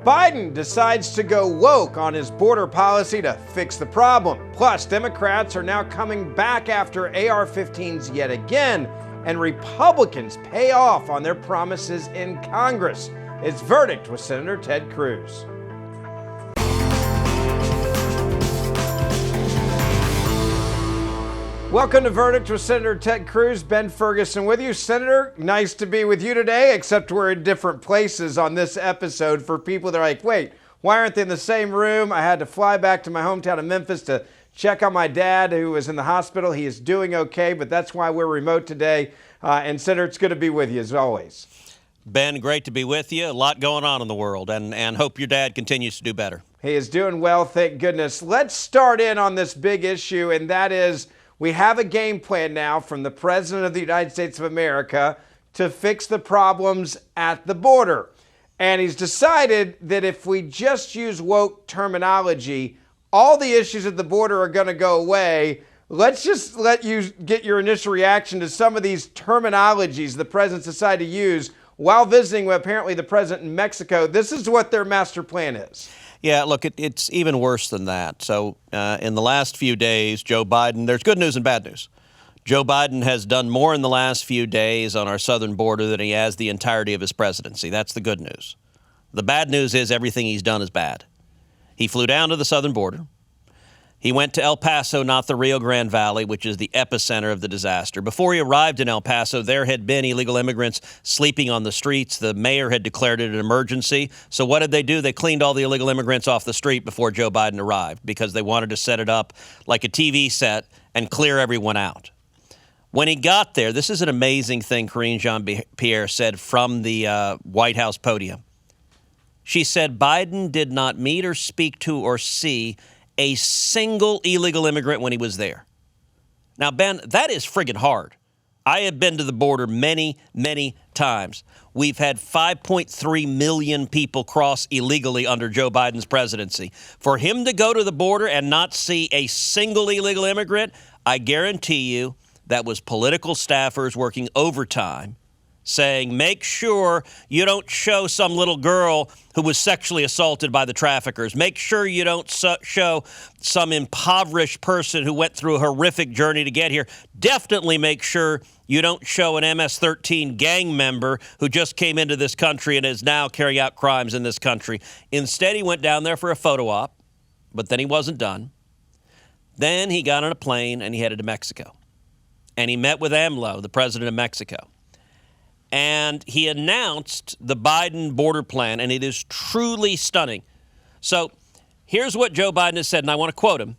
Biden decides to go woke on his border policy to fix the problem. Plus, Democrats are now coming back after AR-15s yet again, and Republicans pay off on their promises in Congress. It's Verdict with Senator Ted Cruz. Welcome to Verdict with Senator Ted Cruz. Ben Ferguson with you. Senator, nice to be with you today, except we're in different places on this episode. For people that are like, wait, why aren't they in the same room? I had to fly back to my hometown of Memphis to check on my dad who was in the hospital. He is doing okay, but that's why we're remote today. And Senator, it's good to be with you as always. Ben, great to be with you. A lot going on in the world, and hope your dad continues to do better. He is doing well, thank goodness. Let's start in on this big issue, and that is we have a game plan now from the President of the United States of America to fix the problems at the border. And he's decided that if we just use woke terminology, all the issues at the border are going to go away. Let's just let you get your initial reaction to some of these terminologies the president's decided to use while visiting with apparently the president in Mexico. This is what their master plan is. Yeah, look, it's even worse than that. So in the last few days, Joe Biden, there's good news and bad news. Joe Biden has done more in the last few days on our southern border than he has the entirety of his presidency. That's the good news. The bad news is everything he's done is bad. He flew down to the southern border. He went to El Paso, not the Rio Grande Valley, which is the epicenter of the disaster. Before he arrived in El Paso, there had been illegal immigrants sleeping on the streets. The mayor had declared it an emergency. So what did they do? They cleaned all the illegal immigrants off the street before Joe Biden arrived because they wanted to set it up like a TV set and clear everyone out. When he got there, this is an amazing thing Karine Jean-Pierre said from the White House podium. She said Biden did not meet or speak to or see a single illegal immigrant when he was there. Now, Ben, that is friggin' hard. I have been to the border many, many times. We've had 5.3 million people cross illegally under Joe Biden's presidency. For him to go to the border and not see a single illegal immigrant, I guarantee you that was political staffers working overtime saying, make sure you don't show some little girl who was sexually assaulted by the traffickers. Make sure you don't show some impoverished person who went through a horrific journey to get here. Definitely make sure you don't show an MS-13 gang member who just came into this country and is now carrying out crimes in this country. Instead, he went down there for a photo op, but then he wasn't done. Then he got on a plane and he headed to Mexico. And he met with AMLO, the president of Mexico. And he announced the Biden border plan, and it is truly stunning. So here's what Joe Biden has said, and I want to quote him.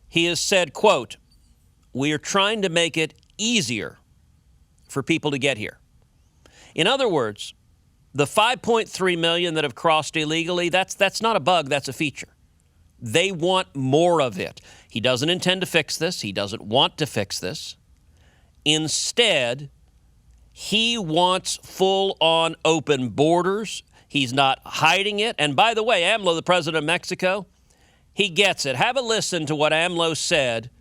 He has said, quote, "We are trying to make it easier for people to get here." In other words, the 5.3 million that have crossed illegally, that's not a bug, that's a feature. They want more of it. He doesn't intend to fix this. He doesn't want to fix this. Instead, he wants full-on open borders. He's not hiding it. And by the way, AMLO, the president of Mexico, he gets it. Have a listen to what AMLO said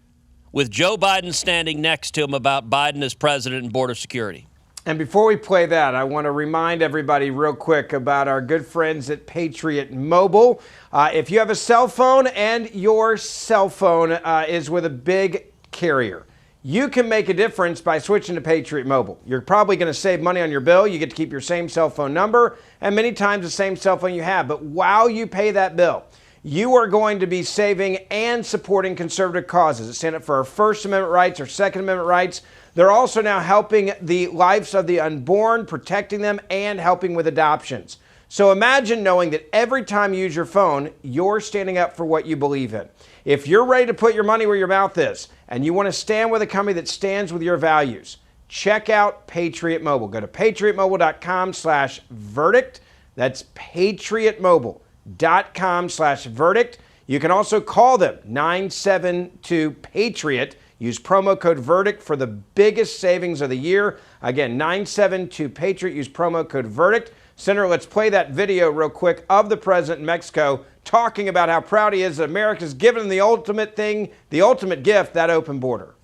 with Joe Biden standing next to him about Biden as president and border security. And before we play that, I want to remind everybody real quick about our good friends at Patriot Mobile. If you have a cell phone and your cell phone is with a big carrier, you can make a difference by switching to Patriot Mobile. You're probably going to save money on your bill. You get to keep your same cell phone number and many times the same cell phone you have. But while you pay that bill, you are going to be saving and supporting conservative causes that stand up for our First Amendment rights, our Second Amendment rights. They're also now helping the lives of the unborn, protecting them, and helping with adoptions. So imagine knowing that every time you use your phone, you're standing up for what you believe in. If you're ready to put your money where your mouth is and you want to stand with a company that stands with your values, check out Patriot Mobile. Go to patriotmobile.com/verdict. That's patriotmobile.com/verdict. You can also call them 972-PATRIOT. Use promo code VERDICT for the biggest savings of the year. Again, 972-PATRIOT. Use promo code VERDICT. Senator, let's play that video real quick of the president in Mexico talking about how proud he is that America's given him the ultimate thing, the ultimate gift, that open border.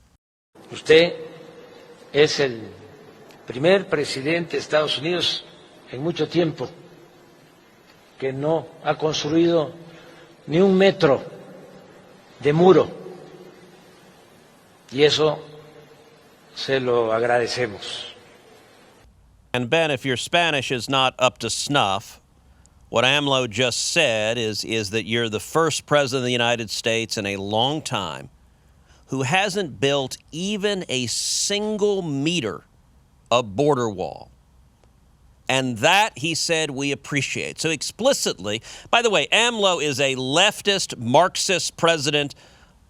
Usted es el primer presidente de Estados Unidos en mucho tiempo que no ha construido ni un metro de muro. Y eso se lo agradecemos. And Ben, if your Spanish is not up to snuff, what AMLO just said is that you're the first president of the United States in a long time who hasn't built even a single meter of border wall. And that, he said, we appreciate. So explicitly, by the way, AMLO is a leftist, Marxist president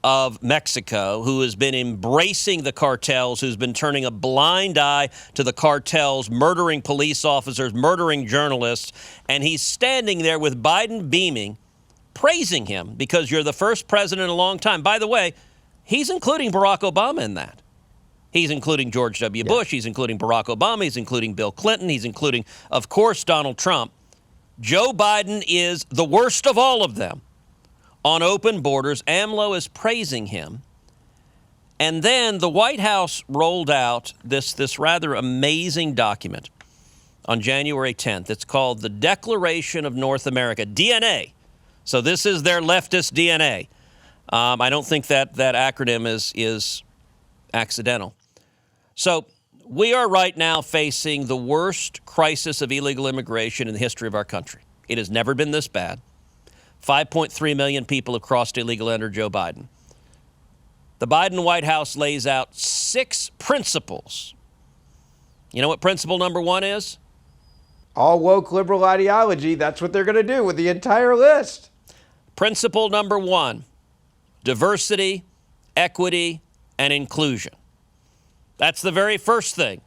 of Mexico who has been embracing the cartels, who's been turning a blind eye to the cartels, murdering police officers, murdering journalists. And he's standing there with Biden beaming, praising him because you're the first president in a long time. By the way, he's including Barack Obama in that. He's including George W. Bush. He's including Barack Obama. He's including Bill Clinton. He's including, of course, Donald Trump. Joe Biden is the worst of all of them on open borders. AMLO is praising him. And then the White House rolled out this rather amazing document on January 10th. It's called the Declaration of North America, DNA. So this is their leftist DNA. I don't think that acronym is accidental. So we are right now facing the worst crisis of illegal immigration in the history of our country. It has never been this bad. 5.3 million people have crossed illegally under Joe Biden. The Biden White House lays out 6 principles. You know what principle number 1 is? All woke liberal ideology. That's what they're going to do with the entire list. Principle number 1, diversity, equity, and inclusion. That's the very first thing.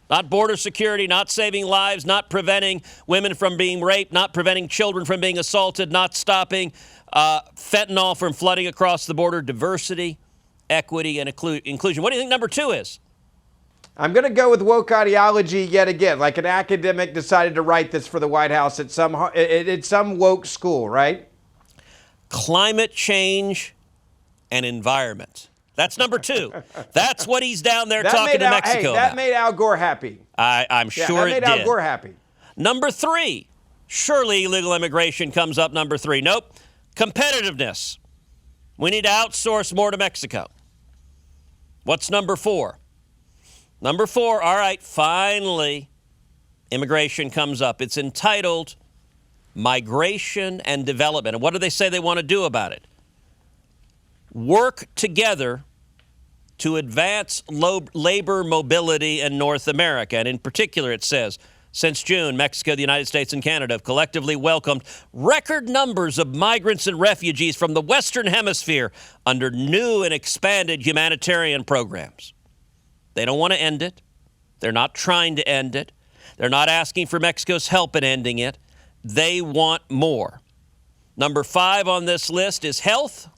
Not border security, not saving lives, not preventing women from being raped, not preventing children from being assaulted, not stopping fentanyl from flooding across the border. Diversity, equity, and inclusion. What do you think number 2 is? I'm going to go with woke ideology yet again, like an academic decided to write this for the White House at some woke school, right? Climate change and environment. That's number 2. That's what he's down there talking to Mexico about. That made Al Gore happy. I'm sure it did. That made Al Gore happy. Number 3, surely illegal immigration comes up number 3. Nope. Competitiveness. We need to outsource more to Mexico. What's number 4? Number 4, all right, finally, immigration comes up. It's entitled Migration and Development. And what do they say they want to do about it? Work together to advance labor mobility in North America. And in particular, it says, since June, Mexico, the United States, and Canada have collectively welcomed record numbers of migrants and refugees from the Western Hemisphere under new and expanded humanitarian programs. They don't want to end it. They're not trying to end it. They're not asking for Mexico's help in ending it. They want more. Number 5 on this list is health.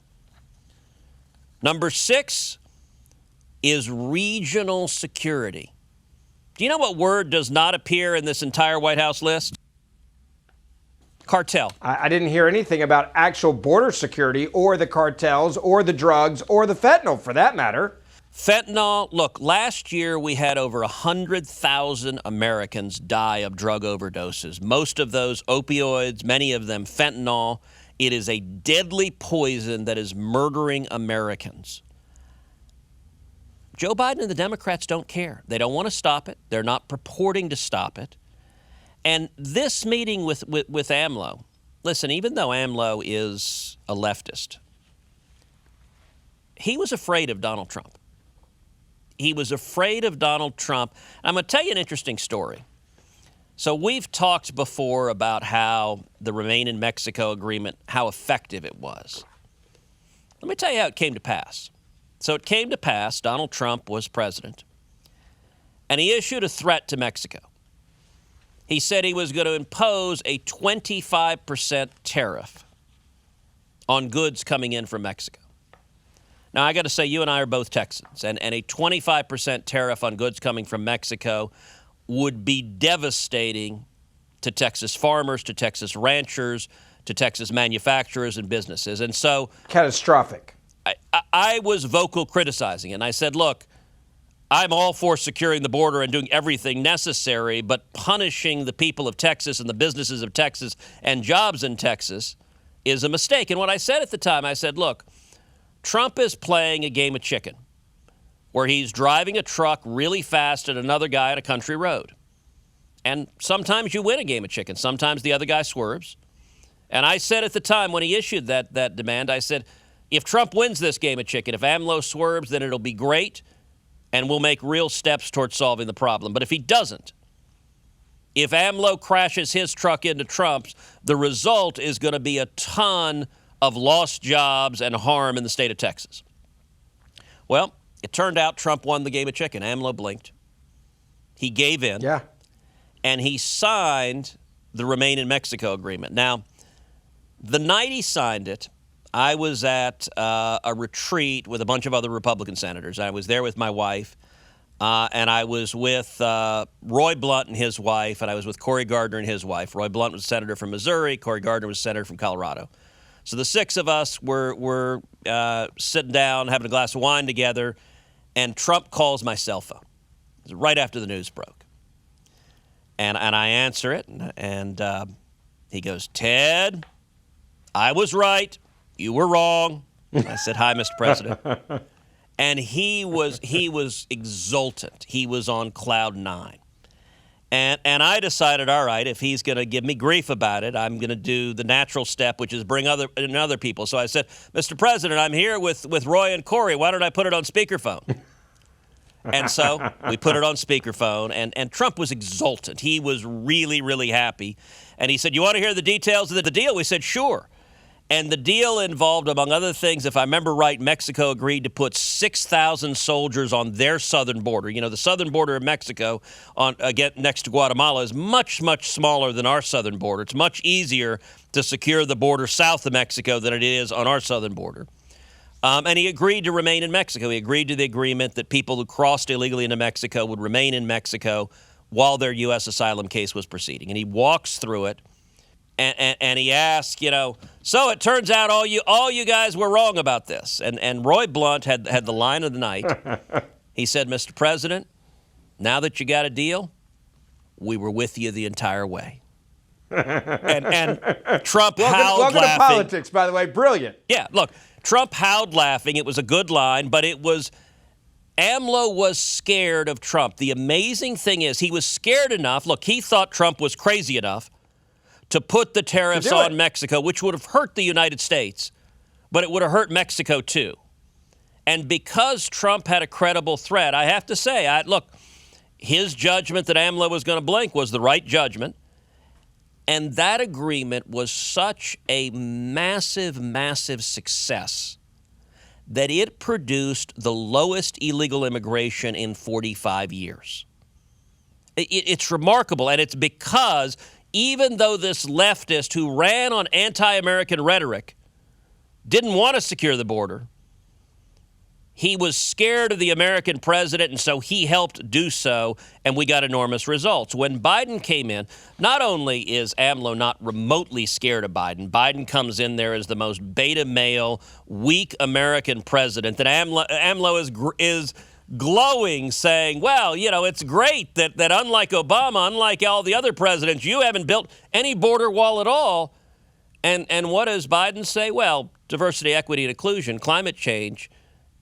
Number 6 is regional security. Do you know what word does not appear in this entire White House list? Cartel. I didn't hear anything about actual border security or the cartels or the drugs or the fentanyl, for that matter. Fentanyl, look, last year we had over 100,000 Americans die of drug overdoses. Most of those opioids, many of them fentanyl. It is a deadly poison that is murdering Americans. Joe Biden and the Democrats don't care. They don't want to stop it. They're not purporting to stop it. And this meeting with AMLO, listen, even though AMLO is a leftist, he was afraid of Donald Trump. He was afraid of Donald Trump. I'm going to tell you an interesting story. So we've talked before about how the Remain in Mexico agreement, how effective it was. Let me tell you how it came to pass. So it came to pass, Donald Trump was president, and he issued a threat to Mexico. He said he was going to impose a 25% tariff on goods coming in from Mexico. Now, I got to say, you and I are both Texans, and a 25% tariff on goods coming from Mexico would be devastating to Texas farmers, to Texas ranchers, to Texas manufacturers and businesses. And so catastrophic. I was vocal criticizing, and I said, look, I'm all for securing the border and doing everything necessary, but punishing the people of Texas and the businesses of Texas and jobs in Texas is a mistake. And what I said at the time, I said, look, Trump is playing a game of chicken where he's driving a truck really fast at another guy at a country road. And sometimes you win a game of chicken. Sometimes the other guy swerves. And I said at the time when he issued that demand, I said, if Trump wins this game of chicken, if AMLO swerves, then it'll be great, and we'll make real steps towards solving the problem. But if he doesn't, if AMLO crashes his truck into Trump's, the result is going to be a ton of lost jobs and harm in the state of Texas. Well, it turned out Trump won the game of chicken. AMLO blinked. He gave in. Yeah. And he signed the Remain in Mexico agreement. Now, the night he signed it, I was at a retreat with a bunch of other Republican senators. I was there with my wife, and I was with Roy Blunt and his wife, and I was with Cory Gardner and his wife. Roy Blunt was a senator from Missouri. Cory Gardner was a senator from Colorado. So the six of us were sitting down, having a glass of wine together, and Trump calls my cell phone. It was right after the news broke. And I answer it, and he goes, Ted, I was right. You were wrong. I said, hi, Mr. President. And he was exultant. He was on cloud nine. And I decided, all right, if he's going to give me grief about it, I'm going to do the natural step, which is bring other people. So I said, Mr. President, I'm here with Roy and Cory. Why don't I put it on speakerphone? And so we put it on speakerphone, and Trump was exultant. He was really, really happy. And he said, you want to hear the details of the deal? We said, sure. And the deal involved, among other things, if I remember right, Mexico agreed to put 6,000 soldiers on their southern border. You know, the southern border of Mexico next to Guatemala is much, much smaller than our southern border. It's much easier to secure the border south of Mexico than it is on our southern border. And he agreed to remain in Mexico. He agreed to the agreement that people who crossed illegally into Mexico would remain in Mexico while their U.S. asylum case was proceeding. And he walks through it. And he asked, so it turns out all you guys were wrong about this. And Roy Blunt had the line of the night. He said, Mr. President, now that you got a deal, we were with you the entire way. And Trump howled welcome laughing. to politics, by the way. Brilliant. Yeah, look, Trump howled laughing. It was a good line, but AMLO was scared of Trump. The amazing thing is he was scared enough. Look, he thought Trump was crazy enough to put the tariffs on Mexico, which would have hurt the United States, but it would have hurt Mexico too. And because Trump had a credible threat, I have to say, look, his judgment that AMLO was going to blink was the right judgment. And that agreement was such a massive, massive success that it produced the lowest illegal immigration in 45 years. It's remarkable, and it's because even though this leftist who ran on anti-American rhetoric didn't want to secure the border, he was scared of the American president, and so he helped do so, and we got enormous results. When Biden came in, not only is AMLO not remotely scared of Biden, Biden comes in there as the most beta male, weak American president, that AMLO is glowing, saying, well, it's great that unlike Obama, unlike all the other presidents, you haven't built any border wall at all. And what does Biden say? Well, diversity, equity, and inclusion, climate change,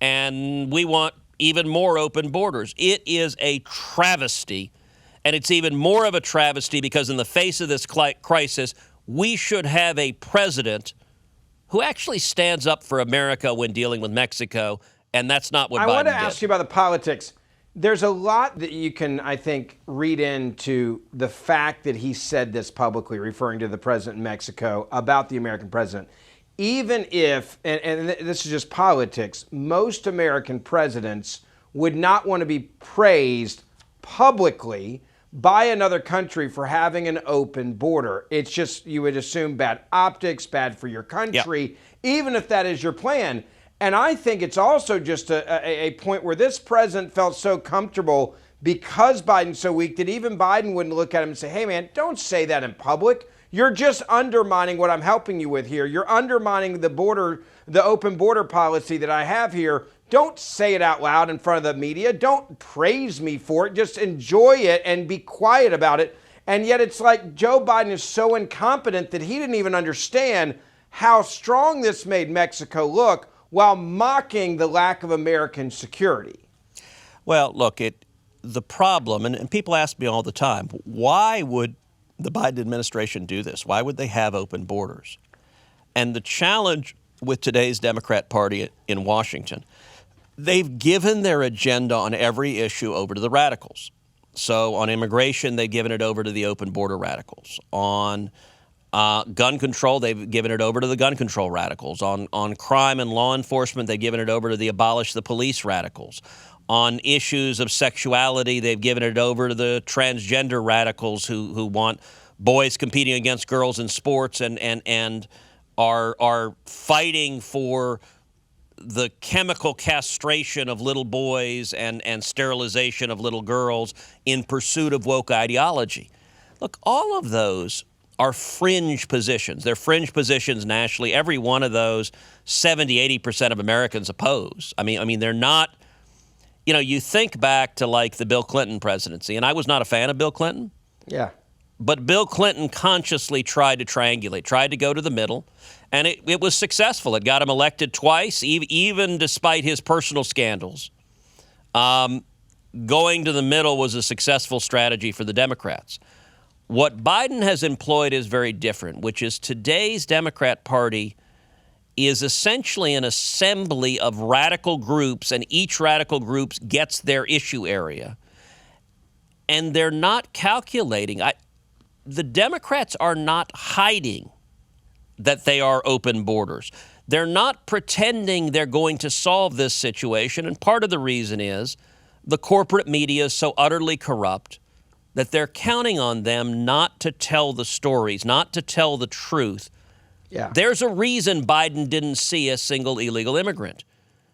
and we want even more open borders. It is a travesty, and it's even more of a travesty because in the face of this crisis, we should have a president who actually stands up for America when dealing with Mexico. And that's not what Biden did. I want to ask you about the politics. There's a lot that you can, I think, read into the fact that he said this publicly, referring to the president in Mexico, about the American president. Even if, and this is just politics, most American presidents would not want to be praised publicly by another country for having an open border. It's just, you would assume, bad optics, bad for your country, even if that is your plan. And I think it's also just a point where this president felt so comfortable because Biden's so weak that even Biden wouldn't look at him and say, hey, man, don't say that in public. You're just undermining what I'm helping you with here. You're undermining the open border policy that I have here. don't say it out loud in front of the media. Don't praise me for it. Just enjoy it and be quiet about it. And yet it's like Joe Biden is so incompetent that he didn't even understand how strong this made Mexico look while mocking the lack of American security. Well, look, the problem, and people ask me all the time, why would the Biden administration do this? Why would they have open borders? And the challenge with today's Democrat Party in Washington, they've given their agenda on every issue over to the radicals. So on immigration, they've given it over to the open border radicals. On gun control, they've given it over to the gun control radicals. On crime and law enforcement, they've given it over to the abolish the police radicals. On issues of sexuality, they've given it over to the transgender radicals who want boys competing against girls in sports and are fighting for the chemical castration of little boys and sterilization of little girls in pursuit of woke ideology. Look, all of those are fringe positions. They're fringe positions nationally. Every one of those, 70, 80% of Americans oppose. I mean, they're not, you know, you think back to like the Bill Clinton presidency, and I was not a fan of Bill Clinton. Yeah. But Bill Clinton consciously tried to triangulate, tried to go to the middle, and it was successful. It got him elected twice, even despite his personal scandals. Going to the middle was a successful strategy for the Democrats. What Biden has employed is very different, which is today's Democrat Party is essentially an assembly of radical groups, and each radical group gets their issue area. And they're not calculating. The Democrats are not hiding that they are open borders. They're not pretending they're going to solve this situation. And part of the reason is the corporate media is so utterly corrupt that they're counting on them not to tell the stories, not to tell the truth. Yeah. There's a reason Biden didn't see a single illegal immigrant.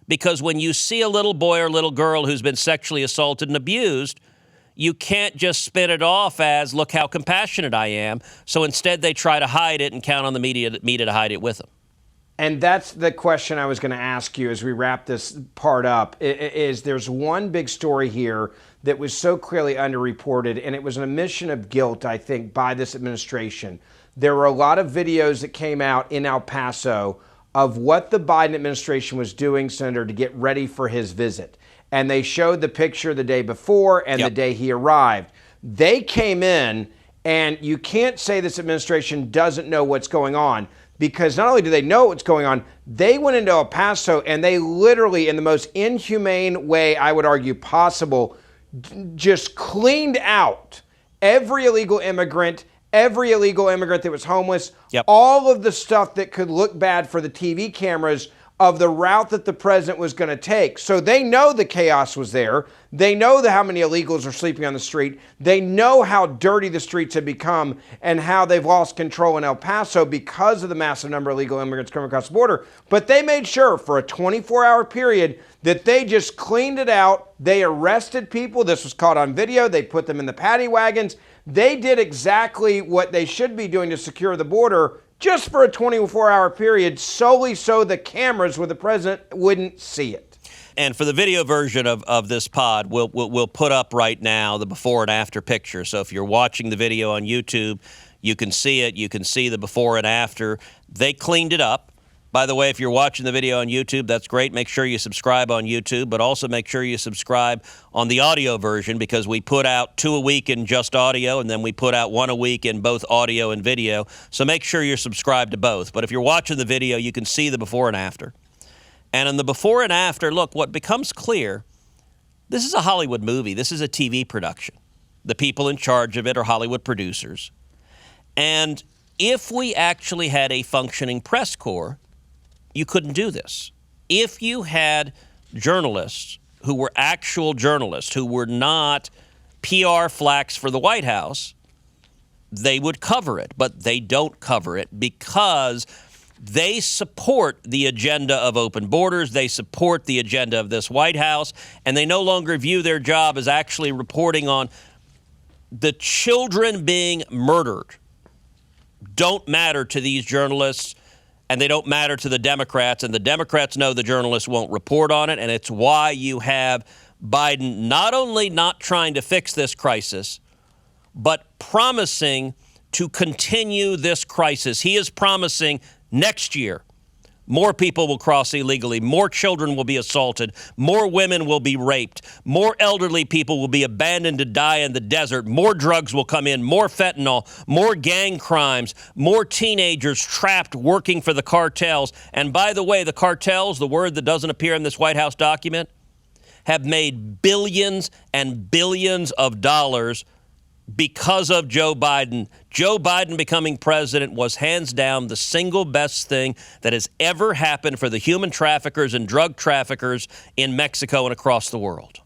Because when you see a little boy or little girl who's been sexually assaulted and abused, you can't just spin it off as, look how compassionate I am. So instead they try to hide it and count on the media to hide it with them. And that's the question I was going to ask you as we wrap this part up, is there's one big story here that was so clearly underreported, and it was an admission of guilt, I think, by this administration. There were a lot of videos that came out in El Paso of what the Biden administration was doing, Senator, to get ready for his visit. And they showed the picture the day before and the day he arrived. They came in, and you can't say this administration doesn't know what's going on, because not only do they know what's going on, they went into El Paso and they literally, in the most inhumane way, I would argue possible, just cleaned out every illegal immigrant that was homeless, all of the stuff that could look bad for the TV cameras of the route that the president was going to take. So they know the chaos was there. They know how many illegals are sleeping on the street. They know how dirty the streets have become and how they've lost control in El Paso because of the massive number of illegal immigrants coming across the border. But they made sure for a 24-hour period that they just cleaned it out. They arrested people. This was caught on video. They put them in the paddy wagons. They did exactly what they should be doing to secure the border, just for a 24-hour period, solely so the cameras with the president wouldn't see it. And for the video version of this pod, we'll put up right now the before and after picture. So if you're watching the video on YouTube, you can see it. You can see the before and after. They cleaned it up. By the way, if you're watching the video on YouTube, that's great. Make sure you subscribe on YouTube, but also make sure you subscribe on the audio version, because we put out 2 a week in just audio, and then we put out 1 a week in both audio and video. So make sure you're subscribed to both. But if you're watching the video, you can see the before and after. And in the before and after, look, what becomes clear, this is a Hollywood movie. This is a TV production. The people in charge of it are Hollywood producers. And if we actually had a functioning press corps, you couldn't do this. If you had journalists who were actual journalists, who were not PR flacks for the White House, they would cover it. But they don't cover it because they support the agenda of open borders. They support the agenda of this White House, and they no longer view their job as actually reporting on the children being murdered. Don't matter to these journalists. and they don't matter to the Democrats, and the Democrats know the journalists won't report on it, and it's why you have Biden not only not trying to fix this crisis, but promising to continue this crisis. He is promising next year more people will cross illegally, more children will be assaulted, more women will be raped, more elderly people will be abandoned to die in the desert, more drugs will come in, more fentanyl, more gang crimes, more teenagers trapped working for the cartels. And by the way, the cartels, the word that doesn't appear in this White House document, have made billions and billions of dollars because of Joe Biden. Joe Biden becoming president was hands down the single best thing that has ever happened for the human traffickers and drug traffickers in Mexico and across the world.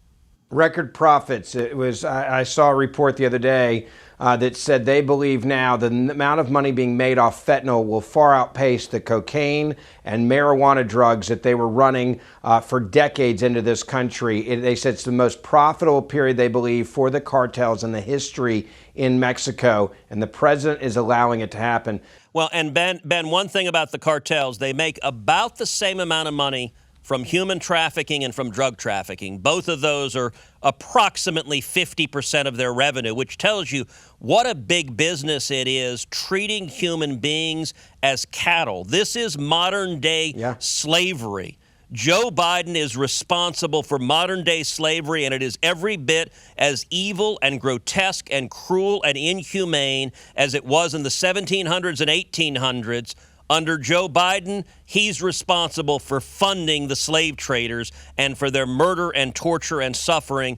Record profits. It was. I saw a report the other day that said they believe now the amount of money being made off fentanyl will far outpace the cocaine and marijuana drugs that they were running for decades into this country. They said it's the most profitable period, they believe, for the cartels in the history in Mexico, and the president is allowing it to happen. Well, and Ben, one thing about the cartels, they make about the same amount of money from human trafficking and from drug trafficking. Both of those are approximately 50% of their revenue, which tells you what a big business it is treating human beings as cattle. This is modern day slavery. Joe Biden is responsible for modern day slavery, and it is every bit as evil and grotesque and cruel and inhumane as it was in the 1700s and 1800s. Under Joe Biden, he's responsible for funding the slave traders and for their murder and torture and suffering.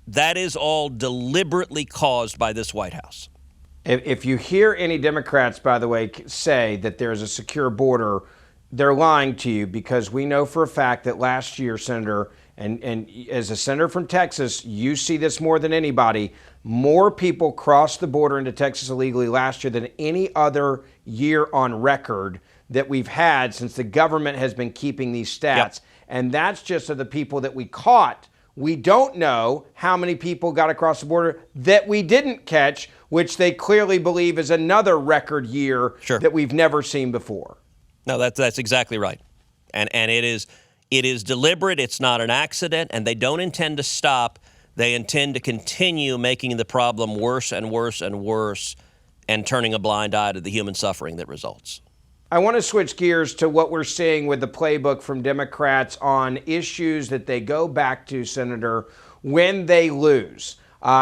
That is all deliberately caused by this White House. If you hear any Democrats, by the way, say that there's a secure border, they're lying to you, because we know for a fact that last year, Senator, and as a senator from Texas, you see this more than anybody, more people crossed the border into Texas illegally last year than any other year on record that we've had since the government has been keeping these stats. Yep. And that's just of the people that we caught. We don't know how many people got across the border that we didn't catch, which they clearly believe is another record year that we've never seen before. No, that's exactly right. And it is deliberate. It's not an accident, and they don't intend to stop. They intend to continue making the problem worse and worse and worse and turning a blind eye to the human suffering that results. I want to switch gears to what we're seeing with the playbook from Democrats on issues that they go back to, Senator, when they lose.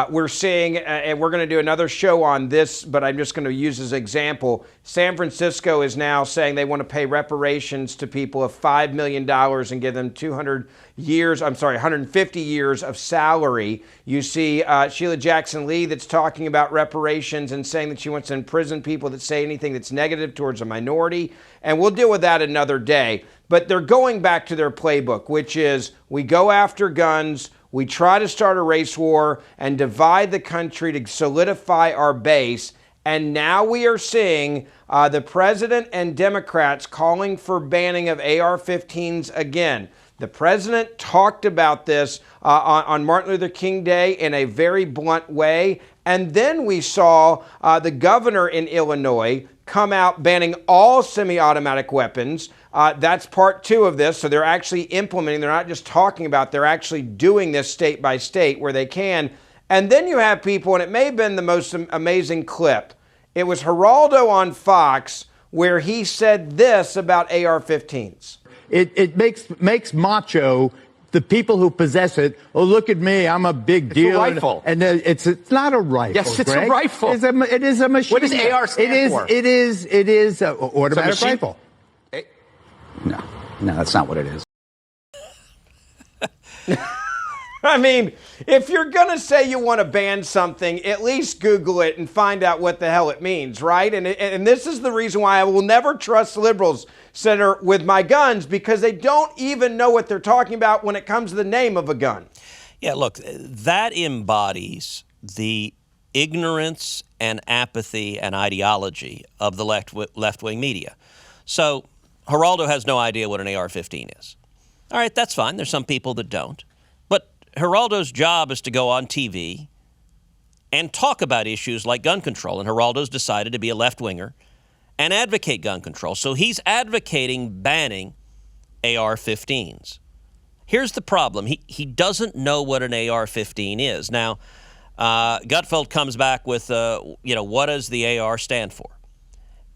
We're seeing, and we're going to do another show on this, but I'm just going to use as an example. San Francisco is now saying they want to pay reparations to people of $5 million and give them 150 years of salary. You see Sheila Jackson Lee that's talking about reparations and saying that she wants to imprison people that say anything that's negative towards a minority. And we'll deal with that another day. But they're going back to their playbook, which is we go after guns, we try to start a race war and divide the country to solidify our base. And now we are seeing the president and Democrats calling for banning of AR-15s again. The president talked about this on Martin Luther King Day in a very blunt way. And then we saw the governor in Illinois come out banning all semi-automatic weapons. That's part two of this. So they're actually implementing, they're not just talking about, they're actually doing this state by state where they can. And then you have people, and it may have been the most amazing clip. It was Geraldo on Fox where he said this about AR-15s. It makes macho the people who possess it. Oh, look at me, I'm a big deal. It's a rifle. And it's not a rifle. Yes, it's Greg. a rifle. It is a machine. What does AR stand for? It is an automatic rifle. No, that's not what it is. I mean, if you're going to say you want to ban something, at least Google it and find out what the hell it means, right? And this is the reason why I will never trust liberals, Senator, with my guns, because they don't even know what they're talking about when it comes to the name of a gun. Yeah, look, that embodies the ignorance and apathy and ideology of the left-wing media. So Geraldo has no idea what an AR-15 is. All right, that's fine. There's some people that don't. But Geraldo's job is to go on TV and talk about issues like gun control. And Geraldo's decided to be a left-winger and advocate gun control. So he's advocating banning AR-15s. Here's the problem. He doesn't know what an AR-15 is. Now, Gutfeld comes back with, what does the AR stand for?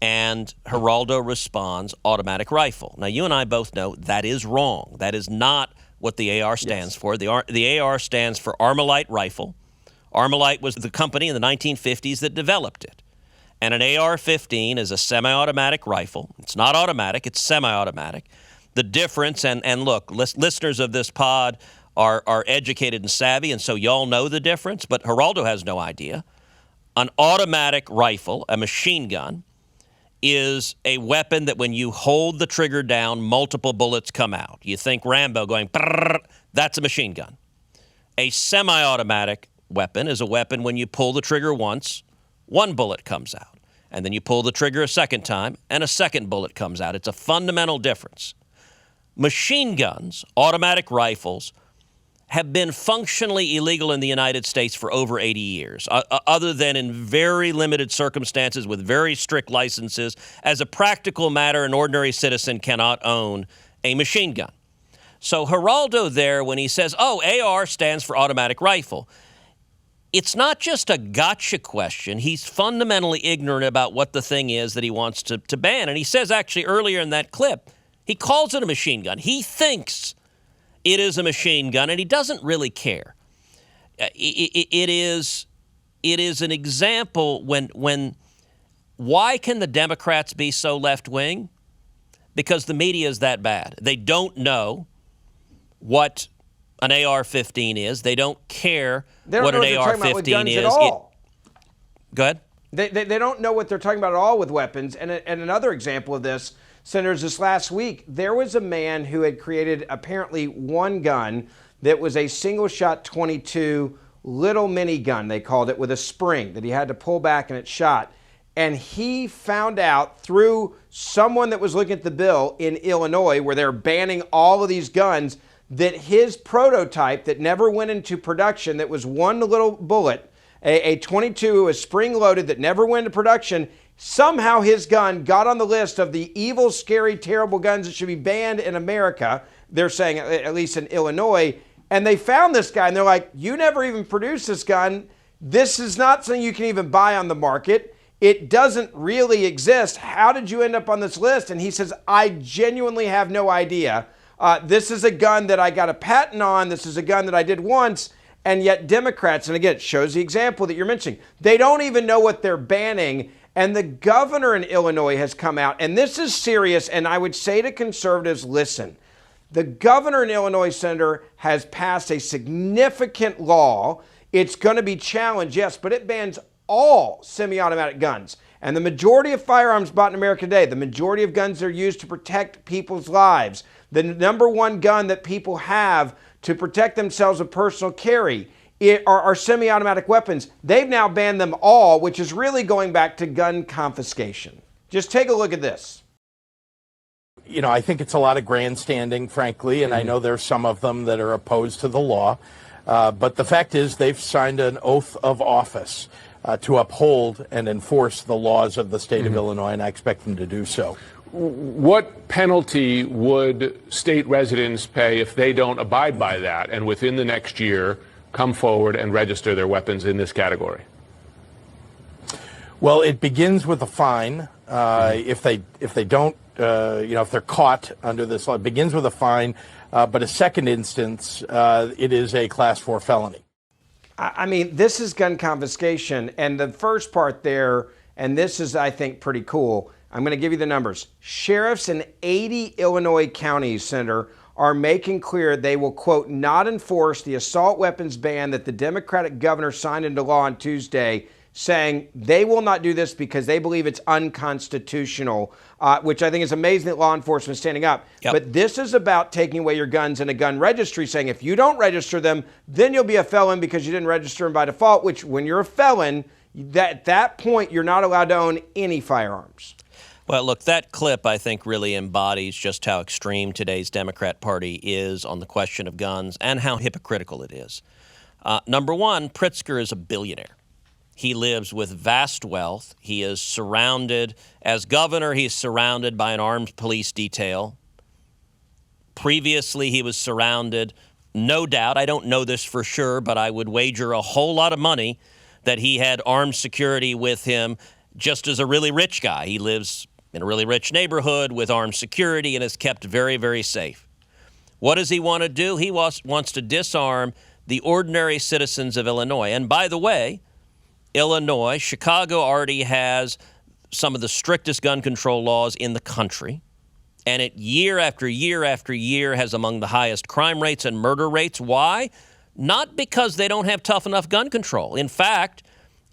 And Geraldo responds, automatic rifle. Now, you and I both know that is wrong. That is not what the AR stands for. The AR stands for Armalite Rifle. Armalite was the company in the 1950s that developed it. And an AR-15 is a semi-automatic rifle. It's not automatic, it's semi-automatic. The difference, and look, listeners of this pod are educated and savvy, and so y'all know the difference, but Geraldo has no idea. An automatic rifle, a machine gun, is a weapon that when you hold the trigger down, multiple bullets come out. You think Rambo going, brrr, that's a machine gun. A semi-automatic weapon is a weapon when you pull the trigger once, one bullet comes out. And then you pull the trigger a second time, and a second bullet comes out. It's a fundamental difference. Machine guns, automatic rifles, have been functionally illegal in the United States for over 80 years, other than in very limited circumstances with very strict licenses. As a practical matter, an ordinary citizen cannot own a machine gun. So Geraldo there, when he says, AR stands for automatic rifle, it's not just a gotcha question. He's fundamentally ignorant about what the thing is that he wants to ban. And he says actually earlier in that clip, he calls it a machine gun. He thinks it is a machine gun, and he doesn't really care. It is an example why can the Democrats be so left-wing? Because the media is that bad. They don't know what an AR-15 is. They don't care what an AR-15 is. Go ahead. They don't know what they're talking about at all with weapons. And another example of this, Senators, this last week, there was a man who had created apparently one gun that was a single-shot .22 little mini gun, they called it, with a spring that he had to pull back and it shot. And he found out through someone that was looking at the bill in Illinois, where they're banning all of these guns, that his prototype that never went into production, that was one little bullet, a .22, a spring-loaded that never went into production, somehow his gun got on the list of the evil, scary, terrible guns that should be banned in America. They're saying, at least in Illinois. And they found this guy, and they're like, you never even produced this gun. This is not something you can even buy on the market. It doesn't really exist. How did you end up on this list? And he says, I genuinely have no idea. This is a gun that I got a patent on. This is a gun that I did once. And yet Democrats, and again, it shows the example that you're mentioning, they don't even know what they're banning. And the governor in Illinois has come out, and this is serious, and I would say to conservatives, listen, the governor in Illinois, Senator, has passed a significant law. It's going to be challenged, yes, but it bans all semi-automatic guns. And the majority of firearms bought in America today, the majority of guns that are used to protect people's lives, the number one gun that people have to protect themselves with personal carry, are semi-automatic weapons. They've now banned them all, which is really going back to gun confiscation. Just take a look at this. You know, I think it's a lot of grandstanding, frankly, and I know there's some of them that are opposed to the law. But the fact is they've signed an oath of office to uphold and enforce the laws of the state of Illinois, and I expect them to do so. What penalty would state residents pay if they don't abide by that and within the next year come forward and register their weapons in this category? Well, it begins with a fine. If they don't, if they're caught under this law, it begins with a fine. But a second instance, it is a Class 4 felony. I mean, this is gun confiscation. And the first part there, and this is, I think, pretty cool. I'm going to give you the numbers. Sheriffs in 80 Illinois counties, Senator, are making clear they will, quote, not enforce the assault weapons ban that the Democratic governor signed into law on Tuesday, saying they will not do this because they believe it's unconstitutional, which I think is amazing that law enforcement is standing up. Yep. But this is about taking away your guns in a gun registry, saying if you don't register them, then you'll be a felon because you didn't register them by default, which when you're a felon, at that point, you're not allowed to own any firearms. Well, look, that clip, I think, really embodies just how extreme today's Democrat Party is on the question of guns and how hypocritical it is. Number one, Pritzker is a billionaire. He lives with vast wealth. He is surrounded, as governor, he's surrounded by an armed police detail. Previously, he was surrounded, no doubt, I don't know this for sure, but I would wager a whole lot of money that he had armed security with him just as a really rich guy. He lives in a really rich neighborhood with armed security and is kept very, very safe. What does he want to do? He wants to disarm the ordinary citizens of Illinois. And by the way, Illinois, Chicago already has some of the strictest gun control laws in the country. And it year after year after year has among the highest crime rates and murder rates. Why? Not because they don't have tough enough gun control. In fact,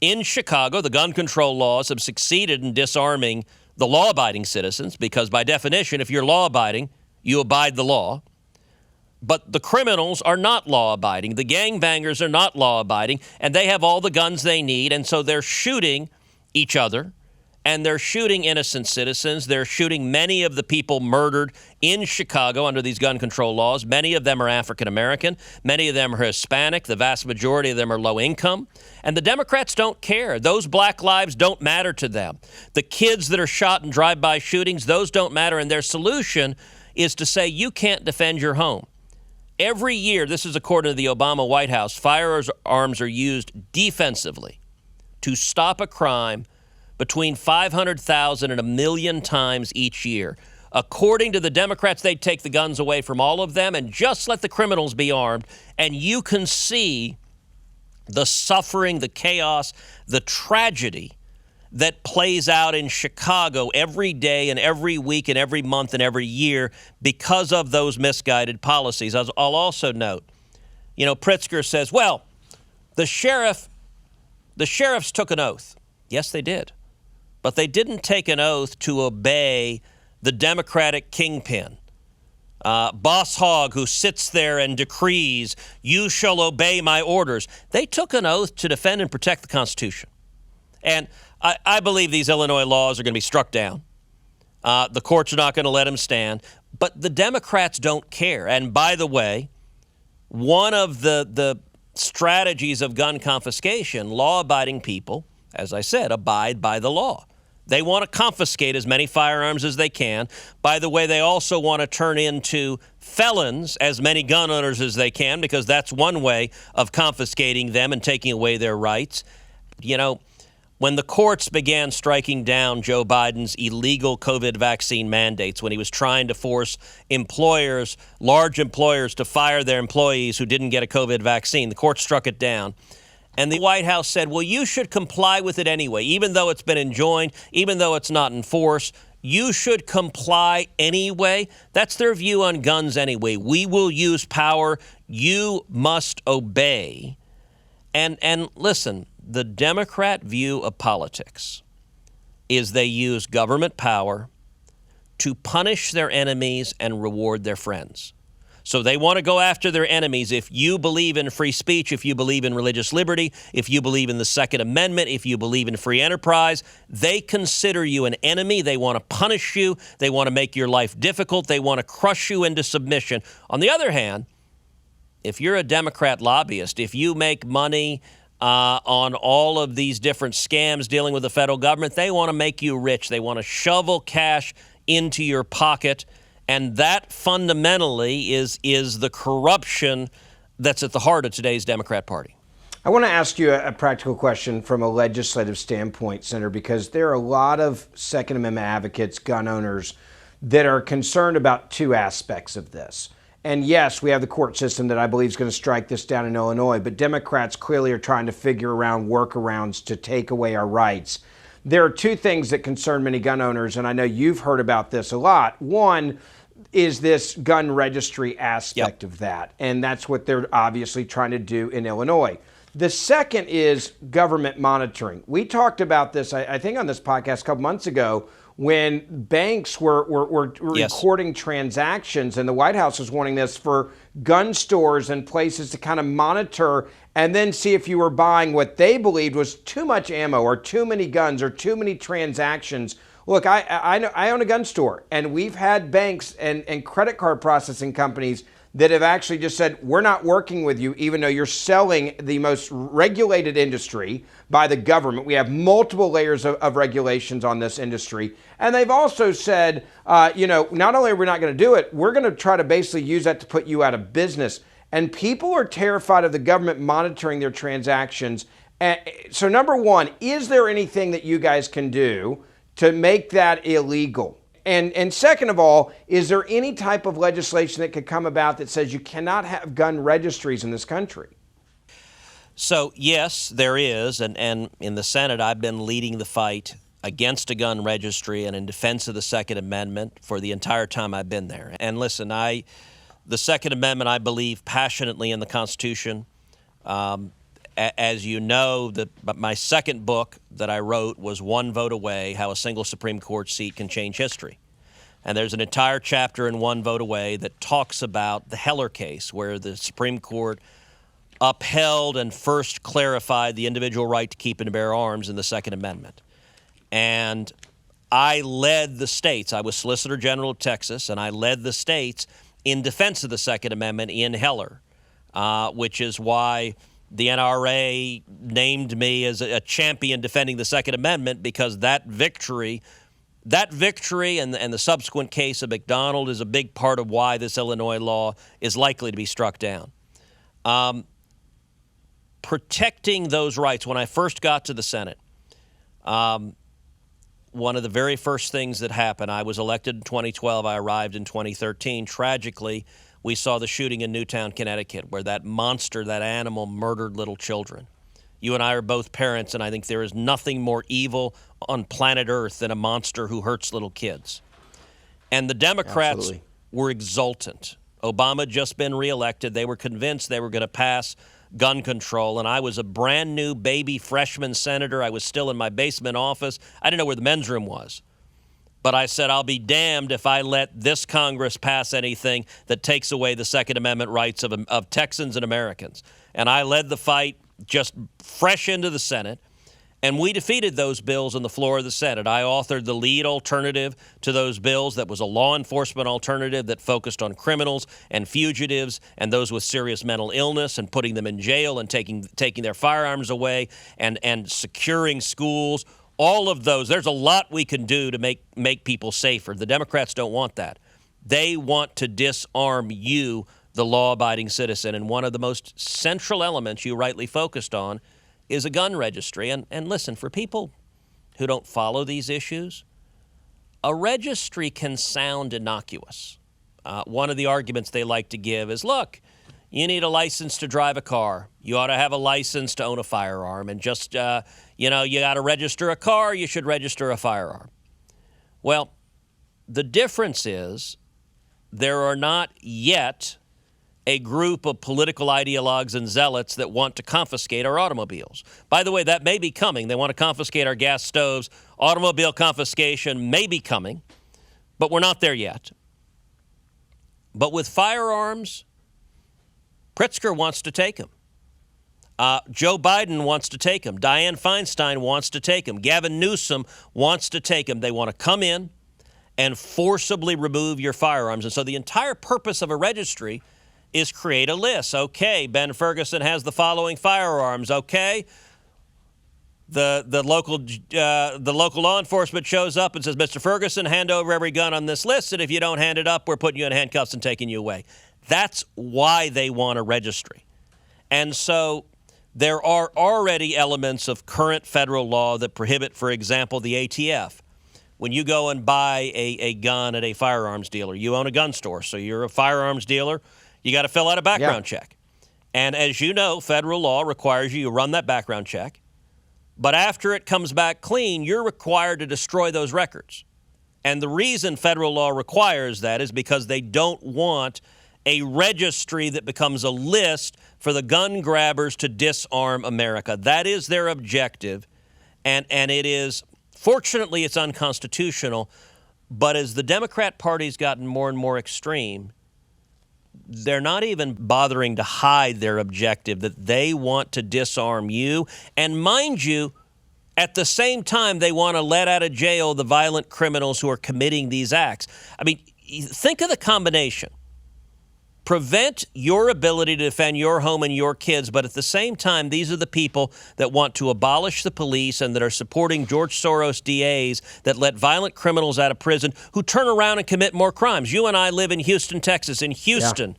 in Chicago, the gun control laws have succeeded in disarming the law-abiding citizens because by definition, if you're law-abiding, you abide the law. But the criminals are not law-abiding. The gangbangers are not law-abiding, and they have all the guns they need, and so they're shooting each other, and they're shooting innocent citizens. They're shooting many of the people murdered in Chicago under these gun control laws. Many of them are African-American. Many of them are Hispanic. The vast majority of them are low income. And the Democrats don't care. Those black lives don't matter to them. The kids that are shot in drive-by shootings, those don't matter, and their solution is to say you can't defend your home. Every year, this is according to the Obama White House, firearms are used defensively to stop a crime between 500,000 and 1 million times each year. According to the Democrats, they'd take the guns away from all of them and just let the criminals be armed. And you can see the suffering, the chaos, the tragedy that plays out in Chicago every day and every week and every month and every year because of those misguided policies. I'll also note, Pritzker says, well, the sheriffs took an oath. Yes, they did. But they didn't take an oath to obey the Democratic kingpin, Boss Hogg, who sits there and decrees, you shall obey my orders. They took an oath to defend and protect the Constitution. And I believe these Illinois laws are going to be struck down. The courts are not going to let them stand. But the Democrats don't care. And by the way, one of the strategies of gun confiscation, law-abiding people, as I said, abide by the law. They want to confiscate as many firearms as they can. By the way, they also want to turn into felons as many gun owners as they can because that's one way of confiscating them and taking away their rights. When the courts began striking down Joe Biden's illegal COVID vaccine mandates, when he was trying to force employers, large employers, to fire their employees who didn't get a COVID vaccine, the court struck it down. And the White House said, well, you should comply with it anyway, even though it's been enjoined, even though it's not enforced. You should comply anyway. That's their view on guns anyway. We will use power. You must obey. And listen, the Democrat view of politics is they use government power to punish their enemies and reward their friends. So they want to go after their enemies. If you believe in free speech, if you believe in religious liberty, if you believe in the Second Amendment, if you believe in free enterprise, they consider you an enemy. They want to punish you. They want to make your life difficult. They want to crush you into submission. On the other hand, if you're a Democrat lobbyist, if you make money on all of these different scams dealing with the federal government, they want to make you rich. They want to shovel cash into your pocket. And that fundamentally is the corruption that's at the heart of today's Democrat Party. I want to ask you a practical question from a legislative standpoint, Senator, because there are a lot of Second Amendment advocates, gun owners, that are concerned about two aspects of this. And yes, we have the court system that I believe is going to strike this down in Illinois, but Democrats clearly are trying to figure around workarounds to take away our rights. There are two things that concern many gun owners, and I know you've heard about this a lot. One is this gun registry aspect of that, and that's what they're obviously trying to do in Illinois. The second is government monitoring. We talked about this, I think, on this podcast a couple months ago when banks were recording transactions, and the White House was wanting this for gun stores and places to kind of monitor and then see if you were buying what they believed was too much ammo or too many guns or too many transactions. Look, I own a gun store, and we've had banks and credit card processing companies that have actually just said, we're not working with you, even though you're selling the most regulated industry by the government. We have multiple layers of regulations on this industry. And they've also said, not only are we not going to do it, we're going to try to basically use that to put you out of business. And people are terrified of the government monitoring their transactions. So number one, is there anything that you guys can do to make that illegal? And second of all, is there any type of legislation that could come about that says you cannot have gun registries in this country? So, yes, there is. And in the Senate, I've been leading the fight against a gun registry and in defense of the Second Amendment for the entire time I've been there. And listen, the Second Amendment, I believe passionately in the Constitution. As you know, my second book that I wrote was One Vote Away, How a Single Supreme Court Seat Can Change History. And there's an entire chapter in One Vote Away that talks about the Heller case, where the Supreme Court upheld and first clarified the individual right to keep and bear arms in the Second Amendment. And I led the states. I was Solicitor General of Texas, and I led the states in defense of the Second Amendment in Heller, which is why the NRA named me as a champion defending the Second Amendment, because that victory and the subsequent case of McDonald is a big part of why this Illinois law is likely to be struck down. Protecting those rights, when I first got to the Senate, one of the very first things that happened, I was elected in 2012, I arrived in 2013. Tragically, we saw the shooting in Newtown, Connecticut, where that monster, that animal, murdered little children. You and I are both parents, and I think there is nothing more evil on planet Earth than a monster who hurts little kids. And the Democrats Absolutely. were exultant. Obama had just been reelected. They were convinced they were going to pass gun control, and I was a brand new baby freshman senator. I was still in my basement office. I didn't know where the men's room was. But I said, I'll be damned if I let this Congress pass anything that takes away the Second Amendment rights of Texans and Americans. And I led the fight just fresh into the Senate, and we defeated those bills on the floor of the Senate. I authored the lead alternative to those bills that was a law enforcement alternative that focused on criminals and fugitives and those with serious mental illness and putting them in jail and taking their firearms away and securing schools. All of those, there's a lot we can do to make people safer. The Democrats don't want that. They want to disarm you, the law-abiding citizen. And one of the most central elements you rightly focused on is a gun registry. And listen, for people who don't follow these issues, a registry can sound innocuous. One of the arguments they like to give is, look, you need a license to drive a car. You ought to have a license to own a firearm. And just, you got to register a car, you should register a firearm. Well, the difference is there are not yet a group of political ideologues and zealots that want to confiscate our automobiles. By the way, that may be coming. They want to confiscate our gas stoves. Automobile confiscation may be coming, but we're not there yet. But with firearms, Pritzker wants to take them. Joe Biden wants to take them. Dianne Feinstein wants to take them. Gavin Newsom wants to take them. They want to come in and forcibly remove your firearms. And so the entire purpose of a registry is create a list. Okay, Ben Ferguson has the following firearms. Okay, the local law enforcement shows up and says, Mr. Ferguson, hand over every gun on this list, and if you don't hand it up, we're putting you in handcuffs and taking you away. That's why they want a registry. And so there are already elements of current federal law that prohibit, for example, the ATF. When you go and buy a gun at a firearms dealer, you own a gun store, so you're a firearms dealer, you got to fill out a background check. And as you know, federal law requires you to run that background check. But after it comes back clean, you're required to destroy those records. And the reason federal law requires that is because they don't want a registry that becomes a list for the gun grabbers to disarm America. That is their objective. And it is, fortunately, it's unconstitutional. But as the Democrat Party's gotten more and more extreme, they're not even bothering to hide their objective, that they want to disarm you. And mind you, at the same time, they want to let out of jail the violent criminals who are committing these acts. I mean, think of the combination. prevent your ability to defend your home and your kids. But at the same time, these are the people that want to abolish the police and that are supporting George Soros DAs that let violent criminals out of prison who turn around and commit more crimes. You and I live in Houston, Texas. In Houston,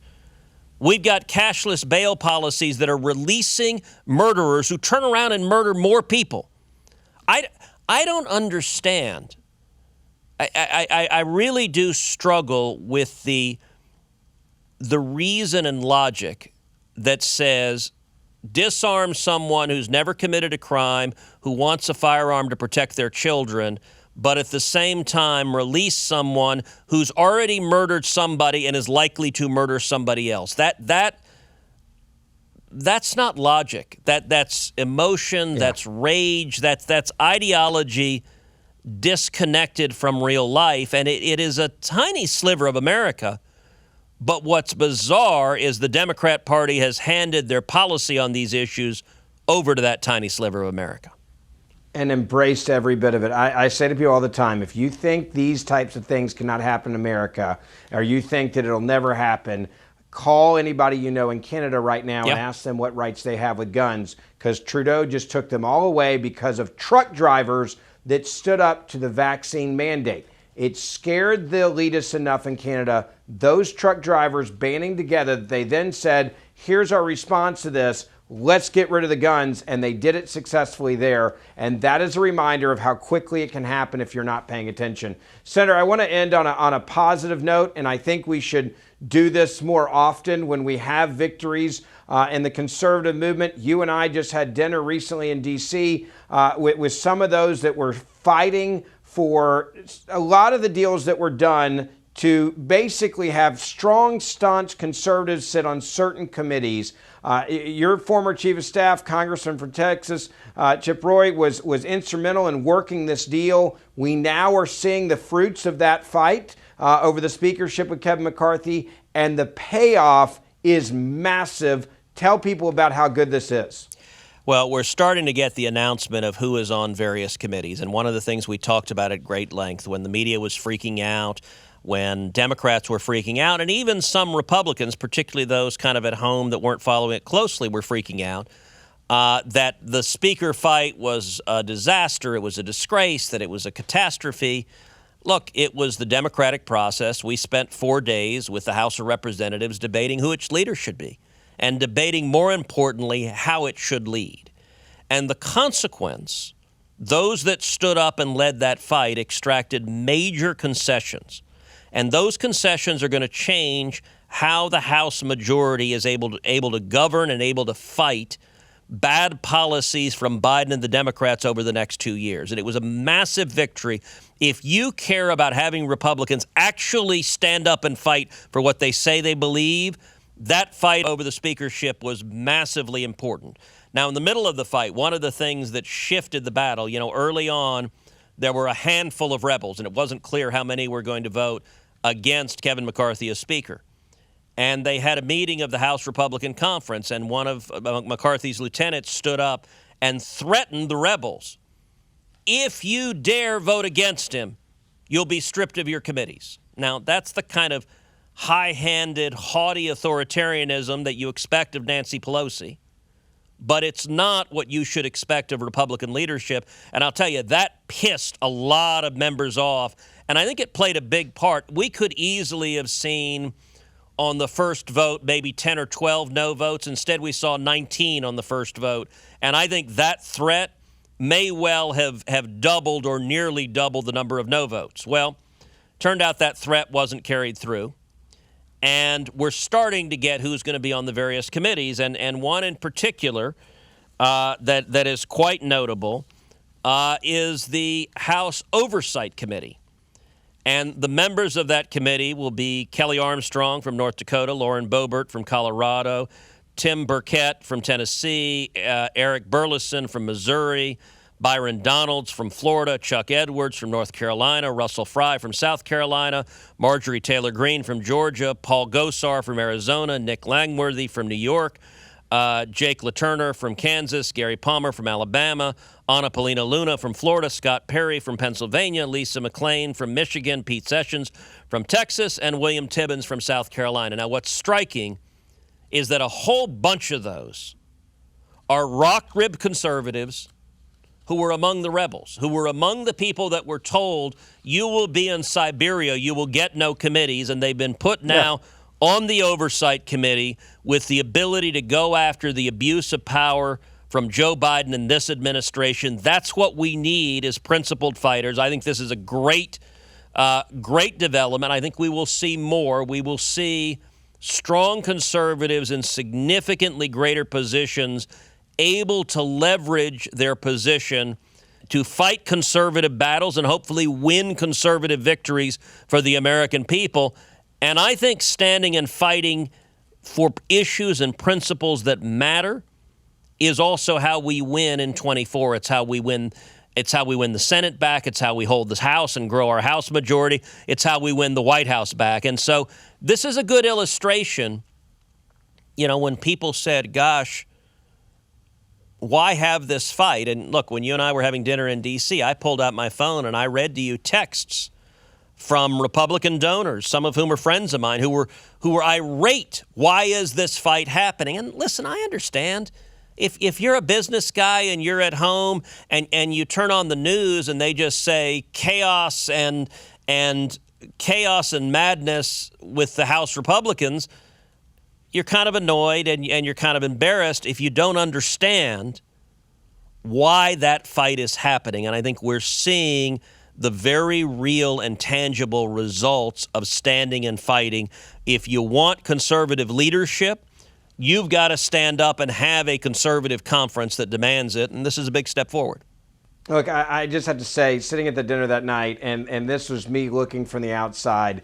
we've got cashless bail policies that are releasing murderers who turn around and murder more people. I don't understand. I really do struggle with the reason and logic that says disarm someone who's never committed a crime, who wants a firearm to protect their children, but at the same time release someone who's already murdered somebody and is likely to murder somebody else. That's not logic. That's emotion, that's rage, that's ideology disconnected from real life, and it is a tiny sliver of America. But what's bizarre is the Democrat Party has handed their policy on these issues over to that tiny sliver of America. And embraced every bit of it. I say to people all the time, if you think these types of things cannot happen in America, or you think that it'll never happen, call anybody you know in Canada right now and ask them what rights they have with guns, because Trudeau just took them all away because of truck drivers that stood up to the vaccine mandate. It scared the elitists enough in Canada, those truck drivers banding together, that they then said, here's our response to this, let's get rid of the guns, and they did it successfully there. And that is a reminder of how quickly it can happen if you're not paying attention. Senator, I want to end on a positive note, and I think we should do this more often when we have victories in the conservative movement. You and I just had dinner recently in D.C. With some of those that were fighting for a lot of the deals that were done to basically have strong, staunch conservatives sit on certain committees. Your former chief of staff, Congressman from Texas, Chip Roy, was instrumental in working this deal. We now are seeing the fruits of that fight over the speakership with Kevin McCarthy, and the payoff is massive. Tell people about how good this is. Well, we're starting to get the announcement of who is on various committees. And one of the things we talked about at great length when the media was freaking out, when Democrats were freaking out, and even some Republicans, particularly those kind of at home that weren't following it closely, were freaking out, that the speaker fight was a disaster, it was a disgrace, that it was a catastrophe. Look, it was the democratic process. We spent 4 days with the House of Representatives debating who its leader should be, and debating, more importantly, how it should lead. And the consequence, those that stood up and led that fight extracted major concessions. And those concessions are going to change how the House majority is able to govern and able to fight bad policies from Biden and the Democrats over the next 2 years. And it was a massive victory. If you care about having Republicans actually stand up and fight for what they say they believe, that fight over the speakership was massively important. Now, in the middle of the fight, one of the things that shifted the battle, early on, there were a handful of rebels, and it wasn't clear how many were going to vote against Kevin McCarthy as Speaker. And they had a meeting of the House Republican Conference, and one of McCarthy's lieutenants stood up and threatened the rebels. If you dare vote against him, you'll be stripped of your committees. Now, that's the kind of high-handed, haughty authoritarianism that you expect of Nancy Pelosi. But it's not what you should expect of Republican leadership. And I'll tell you, that pissed a lot of members off. And I think it played a big part. We could easily have seen on the first vote maybe 10 or 12 no votes. Instead, we saw 19 on the first vote. And I think that threat may well have doubled or nearly doubled the number of no votes. Well, turned out that threat wasn't carried through. And we're starting to get who's going to be on the various committees. And one in particular that is quite notable is the House Oversight Committee. And the members of that committee will be Kelly Armstrong from North Dakota, Lauren Boebert from Colorado, Tim Burkett from Tennessee, Eric Burleson from Missouri, Byron Donalds from Florida, Chuck Edwards from North Carolina, Russell Fry from South Carolina, Marjorie Taylor Greene from Georgia, Paul Gosar from Arizona, Nick Langworthy from New York, Jake LaTurner from Kansas, Gary Palmer from Alabama, Anna Paulina Luna from Florida, Scott Perry from Pennsylvania, Lisa McClain from Michigan, Pete Sessions from Texas, and William Tibbons from South Carolina. Now, what's striking is that a whole bunch of those are rock-ribbed conservatives who were among the rebels, who were among the people that were told, you will be in Siberia, you will get no committees, and they've been put now on the Oversight Committee with the ability to go after the abuse of power from Joe Biden and this administration. That's what we need as principled fighters. I think this is a great development. I think we will see more. We will see strong conservatives in significantly greater positions able to leverage their position to fight conservative battles and hopefully win conservative victories for the American people. And I think standing and fighting for issues and principles that matter is also how we win in 24. It's how we win. It's how we win the Senate back. It's how we hold this House and grow our House majority. It's how we win the White House back. And so this is a good illustration. You know, when people said, gosh, why have this fight? And look, when you and I were having dinner in D.C., I pulled out my phone and I read to you texts from Republican donors, some of whom are friends of mine, who were irate. Why is this fight happening? And listen, I understand. If you're a business guy and you're at home and you turn on the news and they just say chaos and madness with the House Republicans, you're kind of annoyed and you're kind of embarrassed if you don't understand why that fight is happening. And I think we're seeing the very real and tangible results of standing and fighting. If you want conservative leadership, you've got to stand up and have a conservative conference that demands it, and this is a big step forward. Look, I just have to say, sitting at the dinner that night, and this was me looking from the outside,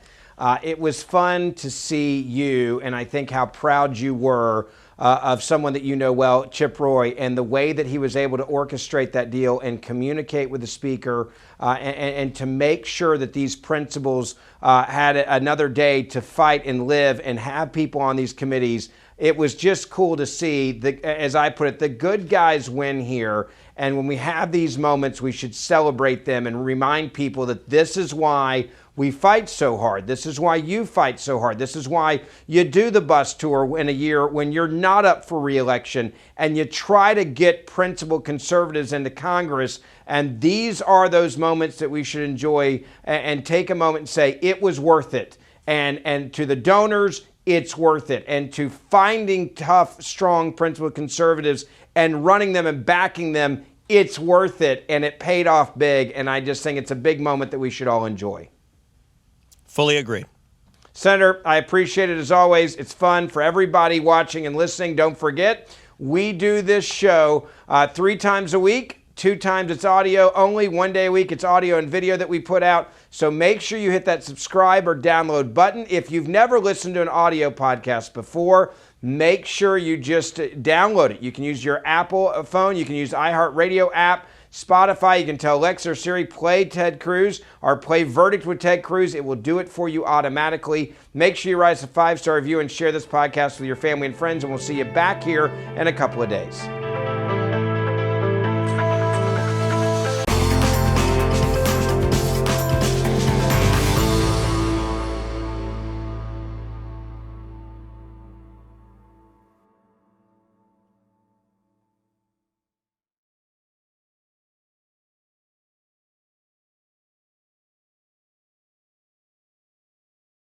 it was fun to see you, and I think how proud you were of someone that you know well, Chip Roy, and the way that he was able to orchestrate that deal and communicate with the speaker and to make sure that these principles had another day to fight and live and have people on these committees. It was just cool to see, as I put it, the good guys win here. And when we have these moments, we should celebrate them and remind people that this is why we fight so hard. This is why you fight so hard. This is why you do the bus tour in a year when you're not up for re-election and you try to get principled conservatives into Congress. And these are those moments that we should enjoy and take a moment and say, it was worth it. And to the donors, it's worth it. And to finding tough, strong, principled conservatives and running them and backing them, it's worth it. And it paid off big. And I just think it's a big moment that we should all enjoy. Fully agree. Senator, I appreciate it as always. It's fun for everybody watching and listening. Don't forget, we do this show 3 times a week. 2 times it's audio only. 1 day a week it's audio and video that we put out. So make sure you hit that subscribe or download button. If you've never listened to an audio podcast before, make sure you just download it. You can use your Apple phone. You can use the iHeartRadio app, Spotify. You can tell Alexa or Siri, play Ted Cruz or play Verdict with Ted Cruz. It will do it for you automatically. Make sure you write us a 5-star review and share this podcast with your family and friends. And we'll see you back here in a couple of days.